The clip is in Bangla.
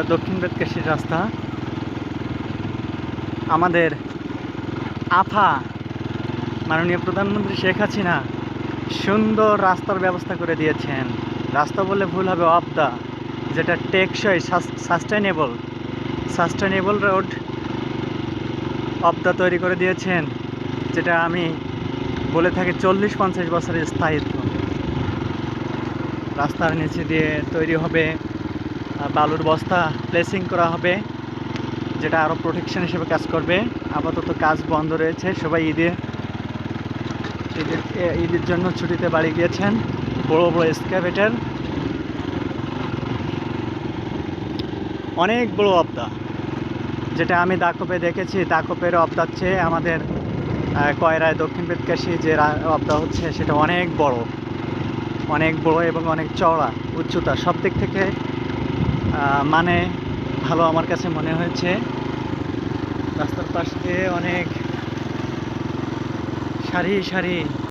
এটা দক্ষিণ বেতকাশির রাস্তা। আমাদের আফা মাননীয় প্রধানমন্ত্রী শেখ হাসিনা সুন্দর রাস্তার ব্যবস্থা করে দিয়েছেন। রাস্তা বললে ভুল হবে, অবদা, যেটা টেকসই সাস্টেনেবল রোড অবদা তৈরি করে দিয়েছেন, যেটা আমি বলে থাকি 40-50 বছরের স্থায়িত্ব। রাস্তার নিচে দিয়ে তৈরি হবে বালুর বস্তা, প্লেসিং করা হবে, যেটা আরও প্রোটেকশন হিসেবে কাজ করবে। আপাতত কাজ বন্ধ রয়েছে, সবাই ঈদের জন্য ছুটিতে বাড়ি গিয়েছেন। বড় বড় এক্সকাভেটর, অনেক বড় অবদা, যেটা আমি দাকপে দেখেছি। দাকপের অবদার চেয়ে আমাদের কয়রায় দক্ষিণ বেতকাশি যে অবদা হচ্ছে সেটা অনেক বড় এবং অনেক চওড়া, উচ্চতা, সব দিক থেকে মানে ভালো আমার কাছে মনে হয়েছে। রাস্তার পাশ দিয়ে অনেক সারি সারি